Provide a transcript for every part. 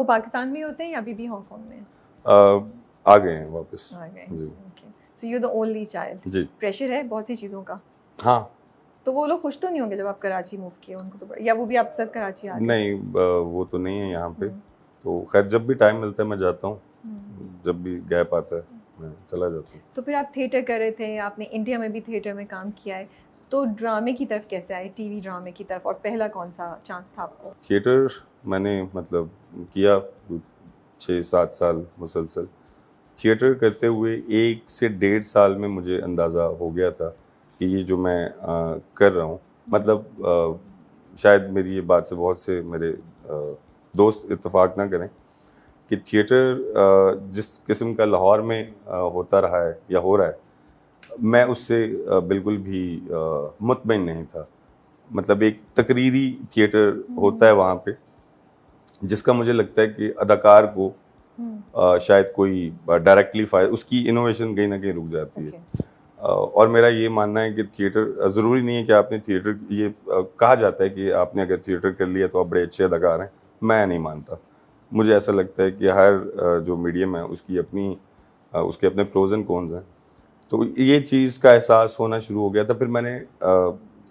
वो पाकिस्तान में होते हैं या अभी भी हांगकांग में? आ गए हैं वापस। आ गए। जी okay. So you the only child. जी। प्रेशर है बहुत सी चीज़ों का। हाँ। तो वो लोग खुश तो नहीं होंगे जब आप कराची मूव किए उनको तो, या वो भी आपके साथ कराची आ गए? नहीं, वो तो नहीं है यहाँ पे। हम्म, तो खैर जब भी टाइम मिलता है मैं जाता हूँ, हम्म। जब भी गैप आता है मैं चला जाता हूँ। तो फिर आप थिएटर कर रहे थे, आपने इंडिया में भी थिएटर में काम किया है, तो ड्रामे की तरफ कैसे आए, टीवी ड्रामे की तरफ, और पहला कौन सा चांस था आपको? थिएटर मैंने मतलब किया 6-7 साल मुसलसल। थिएटर करते हुए 1 से 1.5 साल में मुझे अंदाज़ा हो गया था कि ये जो मैं कर रहा हूँ, मतलब शायद मेरी ये बात से बहुत से मेरे दोस्त इत्तेफाक ना करें कि थिएटर जिस किस्म का लाहौर में होता रहा है या हो रहा है, मैं उससे बिल्कुल भी मुतमईन नहीं था। मतलब एक तकरीरी थिएटर होता है वहाँ पे, जिसका मुझे लगता है कि अदाकार को शायद कोई डायरेक्टली फ़ायदा, उसकी इनोवेशन कहीं ना कहीं रुक जाती है। ओके। और मेरा ये मानना है कि थिएटर ज़रूरी नहीं है कि आपने थिएटर, ये कहा जाता है कि आपने अगर थिएटर कर लिया तो आप बड़े अच्छे अदाकार हैं। मैं नहीं मानता। मुझे ऐसा लगता है कि हर जो मीडियम है उसकी अपनी उसके अपने प्रोज एंड कॉन्स हैं। तो ये चीज़ का एहसास होना शुरू हो गया था। फिर मैंने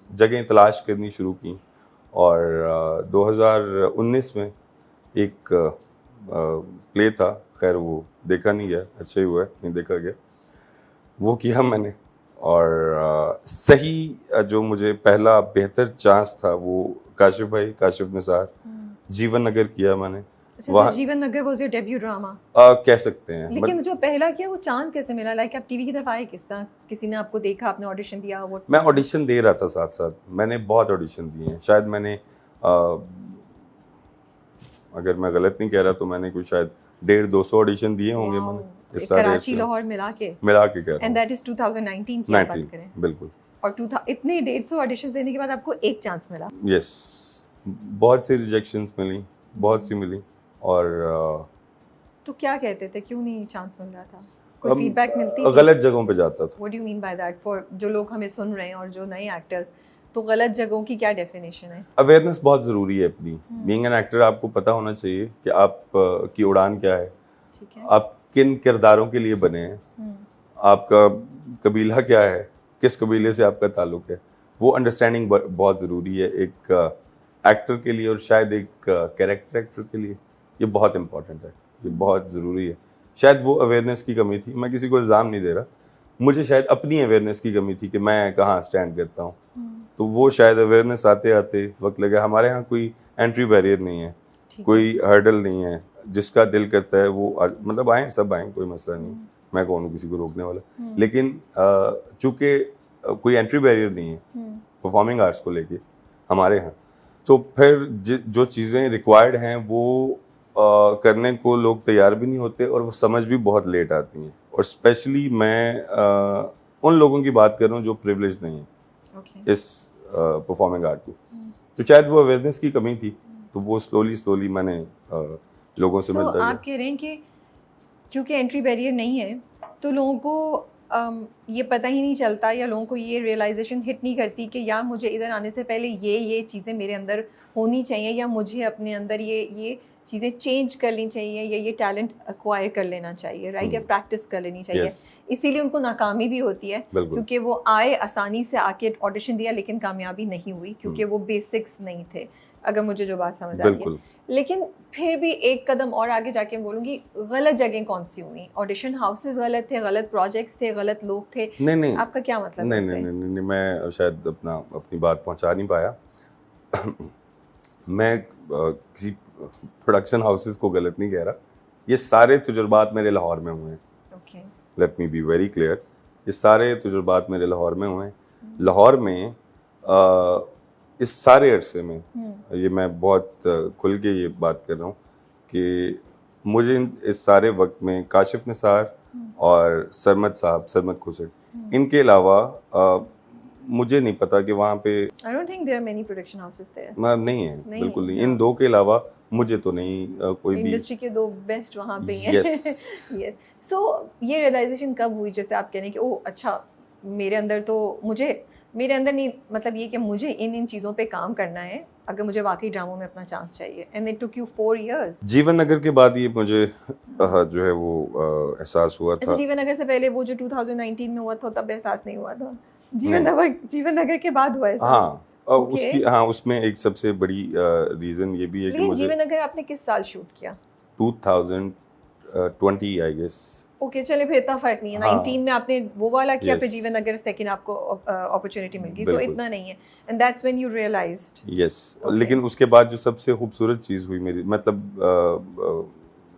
जगह तलाश करनी शुरू की, और 2019 में एक प्ले था, खैर वो देखा नहीं गया, अच्छा ही हुआ है नहीं देखा गया, वो किया मैंने। और सही जो मुझे पहला बेहतर चांस था वो काशिफ भाई, काशिफ निसार, जीवन नगर किया मैंने अच्छा, वहाँ। जीवन नगर वाज योर डेब्यू ड्रामा? कह सकते हैं। लेकिन जो पहला किया वो चांस कैसे मिला? लाइक आप टीवी की तरफ आए किस तरह? किसी ने आपको देखा, आपने ऑडिशन दिया? वो मैं ऑडिशन दे रहा था साथ साथ, मैंने बहुत ऑडिशन दिए हैं। शायद मैंने अगर मैं गलत नहीं कह रहा तो मैंने कुछ शायद 150-200 ऑडिशन दिए होंगे मैंने इस सारे कराची लाहौर मिला के कह रहा एंड हूँ। दैट इज 2019 की आप बात 19 करें? बिल्कुल। और इतने 150 ऑडिशंस देने के बाद आपको एक चांस मिला? यस, बहुत सी रिजेक्शंस मिली, बहुत सी मिली। और तो क्या कहते थे, क्यों नहीं चांस मिल रहा था? कोई फीडबैक मिलती थी? गलत जगहों पे जाता था। What do you mean by that, for जो लोग हमें सुन रहे हैं और जो नए एक्टर्स, तो गलत जगहों की क्या डेफिनेशन है? अवेयरनेस बहुत ज़रूरी है अपनी। बीइंग एन एक्टर आपको पता होना चाहिए कि आप की उड़ान क्या है, ठीक है। आप किन किरदारों के लिए बने हैं, आपका कबीला क्या है, किस कबीले से आपका ताल्लुक है, वो अंडरस्टैंडिंग बहुत ज़रूरी है एक एक्टर के लिए, और शायद एक कैरेक्टर एक्टर के लिए ये बहुत इम्पॉर्टेंट है, ये बहुत ज़रूरी है। शायद वो अवेयरनेस की कमी थी, मैं किसी को इल्ज़ाम नहीं दे रहा, मुझे शायद अपनी अवेयरनेस की कमी थी कि मैं कहाँ स्टैंड करता हूँ। तो वो शायद अवेयरनेस आते आते वक्त लगा। हमारे यहाँ कोई एंट्री बैरियर नहीं है, कोई हर्डल नहीं है, जिसका दिल करता है वो मतलब आए, सब आए, कोई मसला नहीं। मैं कौन हूँ किसी को रोकने वाला। लेकिन चूंकि कोई एंट्री बैरियर नहीं है परफॉर्मिंग आर्ट्स को लेके हमारे यहाँ, तो फिर जो चीज़ें रिक्वायर्ड हैं वो करने को लोग तैयार भी नहीं होते, और वो समझ भी बहुत लेट आती हैं। और स्पेशली मैं उन लोगों की बात कर रहा हूँ जो प्रिविलेज नहीं है इस परफॉर्मिंग आर्ट को। तो शायद वो अवेयरनेस की कमी थी, तो वो स्लोली मैंने लोगों से मिलता गया। आप कह रहे हैं कि क्योंकि एंट्री बैरियर नहीं है तो लोगों को ये पता ही नहीं चलता, या लोगों को ये रियलाइजेशन हिट नहीं करती कि यार मुझे इधर आने से पहले ये चीज़ें मेरे अंदर होनी चाहिए, या मुझे अपने अंदर ये चीज़ें चेंज कर लेनी चाहिए, या ये टैलेंट एक्वायर कर लेना चाहिए, राइट, या प्रैक्टिस कर लेनी चाहिए। इसीलिए उनको नाकामी भी होती है, क्योंकि वो आए आसानी से आके ऑडिशन दिया लेकिन कामयाबी नहीं हुई, क्योंकि वो बेसिक्स नहीं थे, अगर मुझे जो बात समझ आ रही है। लेकिन फिर भी एक कदम और आगे जाके बोलूँगी, गलत जगह कौन सी हुई? ऑडिशन हाउसेस गलत थे, गलत प्रोजेक्ट्स थे, गलत लोग थे? नहीं, आपका क्या मतलब? नहीं, मैं शायद अपनी बात पहुंचा नहीं पाया। मैं किसी प्रोडक्शन हाउसेस को गलत नहीं कह रहा, ये सारे तजुर्बात मेरे लाहौर में हुए हैं। Let me be very clear, ये सारे तजुर्बात मेरे लाहौर में हुए हैं। लाहौर में इस सारे अरसे में, ये मैं बहुत खुल के ये बात कर रहा हूँ कि मुझे इस सारे वक्त में काशिफ निसार और सरमद खुसर, इनके अलावा मुझे नहीं पता कि वहाँ पे I don't think there are many production houses there. नहीं है, बिल्कुल नहीं। इन दो के अलावा मुझे तो नहीं कोई भी। इंडस्ट्री के दो बेस्ट वहाँ पे हैं। यस। सो ये रियलाइजेशन कब हुई, जैसे आप कह रहे हैं कि ओह अच्छा, मेरे अंदर नहीं, मतलब ये कि मुझे इन चीज़ों पे काम करना है, अगर मुझे वाकई ड्रामों में अपना चांस चाहिए, and it took you 4 years? जीवन नगर के बाद ये मुझे जो है वो एहसास हुआ था। जीवन नगर से पहले वो जो 2019 में हुआ था तब एहसास नहीं हुआ था? जीवन नगर के बाद हुआ है? हाँ, उसमें एक सबसे बड़ी रीजन ये भी है कि मुझे जीवन नगर आपने किस साल शूट किया? 2020 आई गेस। ओके, चले फिर इतना फर्क नहीं है। 19 में आपने वो वाला किया, फिर जीवन नगर सेकंड आपको अपॉर्चुनिटी मिल गई, सो इतना नहीं है, and that's when you realized. Yes, लेकिन उसके बाद जो सबसे खूबसूरत चीज़ हुई मेरी, मतलब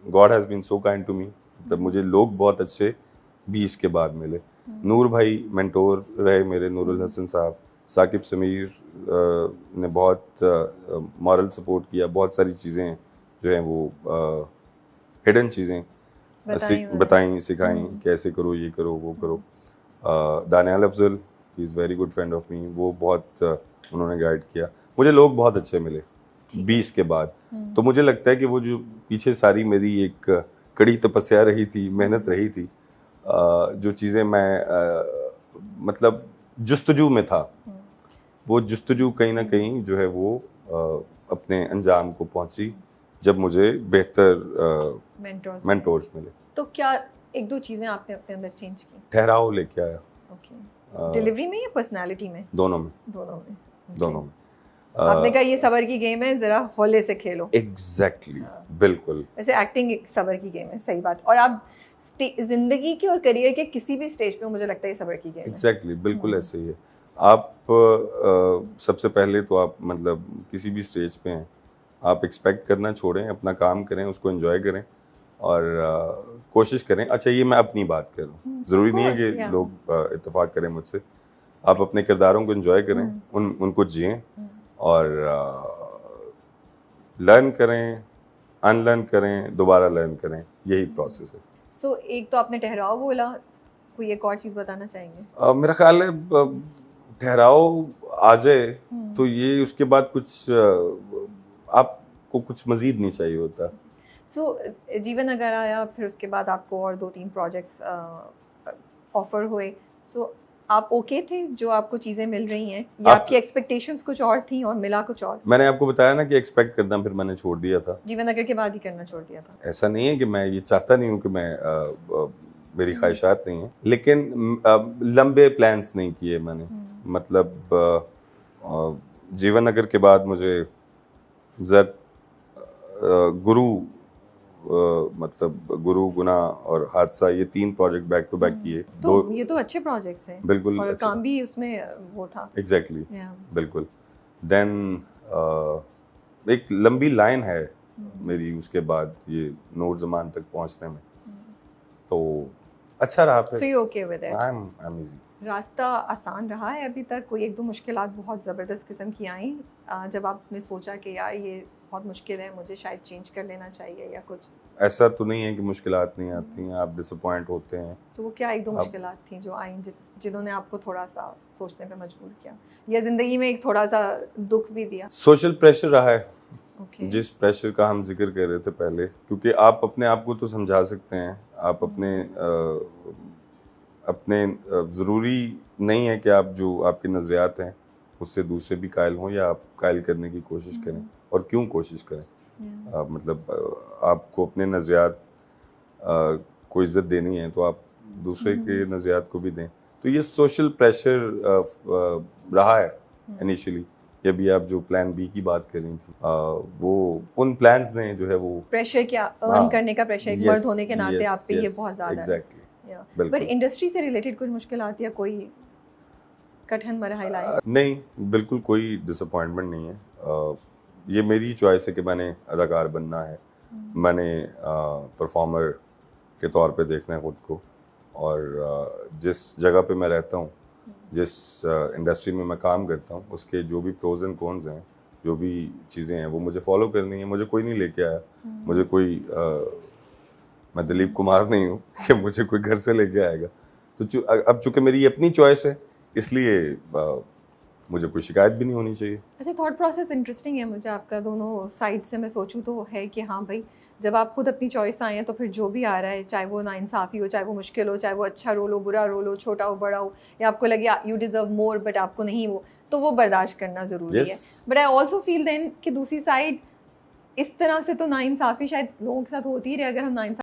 God has been so kind to me, मतलब मुझे लोग बहुत अच्छे भी इसके बाद मिले। नूर भाई मेंटोर रहे मेरे, नूरुल हसन साहब, साकिब समीर ने बहुत मॉरल सपोर्ट किया, बहुत सारी चीज़ें जो हैं वो हिडन चीज़ें बताई सिखाई, कैसे करो, ये करो, वो करो। Daniyal Afzal, he is very good friend of me, वो बहुत उन्होंने गाइड किया। मुझे लोग बहुत अच्छे मिले 20 के बाद। तो मुझे लगता है कि वो जो पीछे सारी मेरी एक कड़ी तपस्या रही थी, मेहनत रही थी, जो चीज़ें मैं मतलब जुस्तजू में था, वो जुस्तजू कहीं ना कहीं जो है वो अपने अंजाम को पहुंची जब मुझे बेहतर मेंटोर्स मिले। तो क्या एक दो चीज़ें आपने अपने अंदर चेंज की? ठहराव लेके आया। ओके, डिलीवरी में या पर्सनालिटी में? दोनों में। आपने कहा ये सबर की गेम है, जरा हौले से खेलो। एग्जैक्टली, बिल्कुल। वैसे एक्टिंग एक सबर की गेम है, सही बात। और आप जिंदगी के और करियर के किसी भी स्टेज पे, मुझे लगता है ये सबर की गेम है। एग्जैक्टली, बिल्कुल ऐसे ही है। आप सबसे पहले तो आप मतलब किसी भी स्टेज पे हैं, आप एक्सपेक्ट करना छोड़ें, अपना काम करें, उसको एंजॉय करें और कोशिश करें। अच्छा, ये मैं अपनी बात कर रहा हूँ, ज़रूरी नहीं है कि लोग इत्तेफाक करें मुझसे। आप अपने किरदारों को एंजॉय करें, उनको जिएं और लर्न करें, अनलर्न करें, दोबारा लर्न करें, यही प्रोसेस है। सो एक तो आपने ठहराव बोला, कोई एक और चीज़ बताना चाहेंगे? मेरा ख्याल है ठहराव आ जाए तो ये उसके बाद कुछ आपको कुछ मज़ीद नहीं चाहिए होता। सो जीवन अगर आया, फिर उसके बाद आपको और 2-3 प्रोजेक्ट्स ऑफर हुए, सो आप ओके थे जो आपको चीज़ें मिल रही हैं, या आपकी एक्सपेक्टेशंस कुछ और थी और मिला कुछ और? मैंने आपको बताया ना कि एक्सपेक्ट करना फिर मैंने छोड़ दिया था। जीवन नगर के बाद ही करना छोड़ दिया था? ऐसा नहीं है कि मैं ये चाहता नहीं हूँ कि मैं मेरी ख्वाहिशात नहीं हैं, लेकिन लंबे प्लान्स नहीं किए मैंने। मतलब जीवन नगर के बाद मुझे गुरु, मतलब गुरु, गुना और हादसा, ये 3 प्रोजेक्ट बैक टू बैक किए। तो ये तो अच्छे प्रोजेक्ट्स हैं। बिल्कुल, और काम भी उसमें वो था। एग्जैक्टली, बिल्कुल। देन एक लंबी लाइन है मेरी उसके बाद ये नूर जमान तक पहुंचने में, तो अच्छा रहा फिर। So you okay with it? I'm easy. रास्ता आसान रहा है अभी तक? कोई एक दो मुश्किलात बहुत ज़बरदस्त किस्म की आई जब आपने सोचा कि यार ये बहुत मुश्किल है, मुझे शायद चेंज कर लेना चाहिए, या कुछ? ऐसा तो नहीं है कि मुश्किलात नहीं आती हैं, आप डिसअपॉइंट होते हैं। तो वो क्या एक दो मुश्किलात थी जो आई जिन्होंने आपको थोड़ा सा सोचने पे मजबूर किया, या ज़िंदगी में एक थोड़ा सा दुख भी दिया? सोशल प्रेशर रहा है। जिस प्रेशर का हम जिक्र कर रहे थे पहले, क्योंकि आप अपने आप को तो समझा सकते हैं, आप अपने ज़रूरी नहीं है कि आप जो आपके नज़रियात हैं उससे दूसरे भी कायल हों, या आप कायल करने की कोशिश करें, और क्यों कोशिश करें। मतलब आपको अपने नज़रियात को इज़्ज़त देनी है तो आप दूसरे के नज़रियात को भी दें। तो ये सोशल प्रेशर रहा है इनिशियली। या भी आप जो प्लान बी की बात कर रही थी, वो उन प्लान्स ने जो है वो प्रेशर, क्या अर्न करने का प्रेशर, एक मर्द होने के नाते आप पे ये बहुत ज़्यादा है। बट इंडस्ट्री से रिलेटेड कुछ मुश्किल आती है, कोई कठिन मरहला है? नहीं, बिल्कुल कोई डिसअपॉइंटमेंट नहीं है। ये मेरी चॉइस है कि मैंने अदाकार बनना है, मैंने परफॉर्मर के तौर पे देखना है खुद को, और जिस जगह पे मैं रहता हूँ, जिस इंडस्ट्री में मैं काम करता हूँ, उसके जो भी प्रोज एंड कॉन्स हैं, जो भी चीज़ें हैं, वो मुझे फॉलो करनी है। मुझे कोई नहीं लेके आया, मुझे कोई मैं दिलीप कुमार नहीं हूँ कि मुझे कोई घर से लेके आएगा। तो अब चूँकि मेरी अपनी चॉइस है, इसलिए मुझे कोई शिकायत भी नहीं होनी चाहिए। अच्छा, थॉट प्रोसेस इंटरेस्टिंग है मुझे आपका, दोनों साइड से मैं सोचूं तो है कि हाँ भाई, जब आप खुद अपनी चॉइस आए हैं तो फिर जो भी आ रहा है, चाहे वो नाइंसाफ़ी हो, चाहे वो मुश्किल हो, चाहे वो अच्छा रोल हो, बुरा रोल हो, छोटा हो, बड़ा हो, या आपको लगे यू डिज़र्व मोर बट आपको नहीं, वो तो वो बर्दाश्त करना ज़रूरी है। But I also feel then कि दूसरी साइड इस तरह से तो नाइंसाफ़ी शायद लोगों के साथ होती ही रहे, अगर हम नाइंसाफ़ी